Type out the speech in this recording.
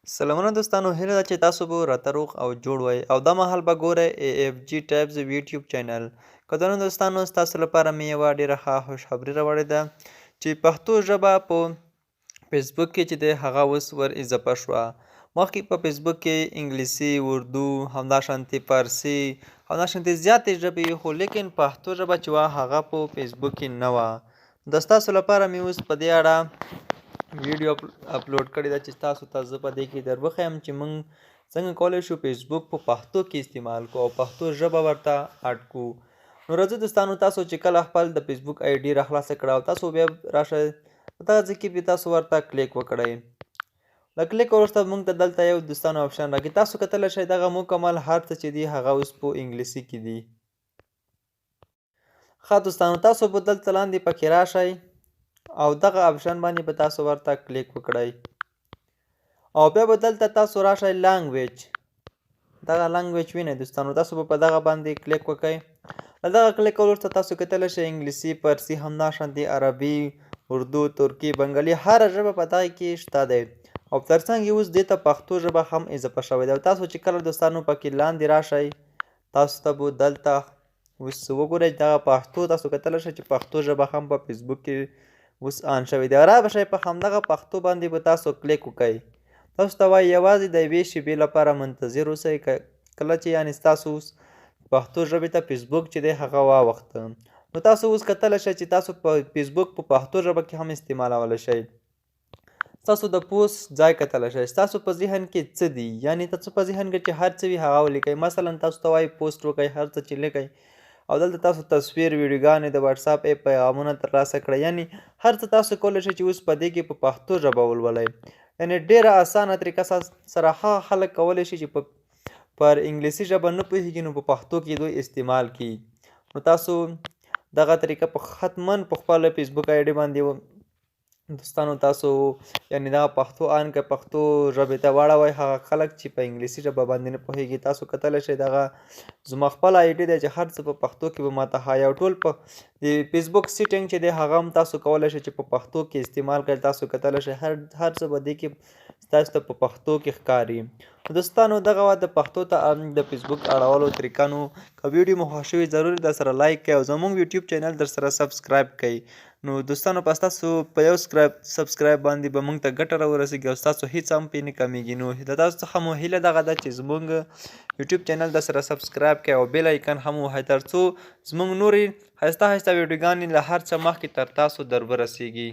سلامونه دوستانو، هیله ده چې تاسو به راته روغ او جوړ وئ او دا مهال به ګورئ AFG ټایپز یوټیوب چینل. قدرمنو دوستانو، ستاسو لپاره مې یوه ډېره ښه خوشخبري راوړې ده چې پښتو ژبه په فیسبوک کې چې دی هغه اوس ور اضافه شوه. مخکې په فیسبوک کې انګلیسي، اردو، همداشانتې فارسي، همداشانتې زیاتې ژبې وي، خو لیکن پښتو ژبه چې وه هغه په فیسبوک کې نه وه. د ستاسو لپاره مې اوس په دې اړه ویډیو اپلوډ کړې ده چې تاسو ته زه په دې کې در وښیم چې موږ څنګه کولی شو فیسبوک په پښتو کې استعمال کړو او پښتو ژبه ورته اډ کړو. نو راځئ دوستانو، تاسو چې کله خپل د فیسبوک آی ډي راخلاصه کړه او تاسو بیا راشئ په دغه ځای کې بیا تاسو ورته کلیک وکړئ. له کلیک وروسته موږ ته دلته یو دوستانو آپشن راکړي. تاسو کتلی شئ دغه مکمل هر څه چې دي هغه اوس په انګلیسي کې دي. ښه دوستانو، تاسو به دلته لاندې پکې راشئ او دغه آپشن باندې به تاسو ورته کلیک وکړئ او بیا به دلته تاسو راشئ لانګویج. دغه لانګویج وینئ دوستانو، تاسو به په دغه باندې کلیک وکړئ. له دغه کلیک وروسته تاسو کتلی شئ انګلیسي، فارسي، همداشانتې عربي، اردو، ترکي، بنګالي، هره ژبه په دغه کې شته دی او ترڅنګ یې اوس دې ته پښتو ژبه هم اضافه شوې ده. تاسو چې کله دوستانو پکې لاندې راشئ تاسو ته به دلته اوس وګورئ دغه پښتو، تاسو کتلی شئ چې پښتو ژبه هم په فیسبوک کې اوس آن شوې ده. را به شئ په همدغه پښتو باندې به تاسو کلیک وکړئ. تاسو ته وایي یوازې د یوې شېبې لپاره منتظر اوسئ، کله چې یعنې ستاسو اوس پښتو ژبې ته فیسبوک چې دی هغه واوښته. نو تاسو اوس کتلی شئ چې تاسو په فیسبوک په پښتو ژبه کې هم استعمالولی شئ. ستاسو د پوسټ ځای کتلی شئ، ستاسو په ذهن کې څه دي، یعنې تاسو په ذهن کې چې هر څه وي هغه ولیکئ. مثلا تاسو ته وایي پوسټ وکړئ، هر څه چې لیکئ او دلته تاسو تصویر، ویډیوګانې، د واتساپ ایپ پیغامونه ترلاسه کړئ. یعنې هر څه تاسو کولی شئ چې اوس په دې کې په پښتو ژبه ولولئ. یعنې ډېره اسانه طریقه سره هغه خلک کولی شي چې پر انګلیسي ژبه نه پوهېږي نو په پښتو کې دوی استعمال کړي. نو تاسو دغه طریقه حتما په خپله فیسبوک آی ډي باندې دوستانو تاسو یعنې دغه پښتو آن کړئ، پښتو ژبې ته واړوئ. هغه خلک چې په انګلیسي ژبه باندې نه پوهېږي تاسو کتلی شئ دغه زما خپل آی ډي دی چې هر څه په پښتو کې به ماته ښایي او ټول په د فیسبوک سیټینګ چې دی هغه هم تاسو کولی شئ چې په پښتو کې استعمال کړئ. تاسو کتلی شئ هر څه به دې کې ستاسو ته په پښتو کې ښکاري. دوستانو دغه وه د پښتو ته د فیسبوک اړولو طریقه. نو که ویډیو مو خوښ شوي ضرور در سره لایک کړئ او زموږ یوټیوب چینل در سره سبسکرایب کړئ. نو دوستانو په ستاسو په یو سبسکرایب باندې به موږ ته ګټه راورسېږي او ستاسو هېڅ هم پرې نه کمیږي. نو د تاسو څخه مو هیله دغه ده چې زموږ یوټیوب چینل در سره سبسکرایب کړئ او بیل آیکن هم ووهئ تر څو زموږ نورې ښایسته ښایسته ویډیوګانې له هر څه مخکې تر تاسو در ورسېږي.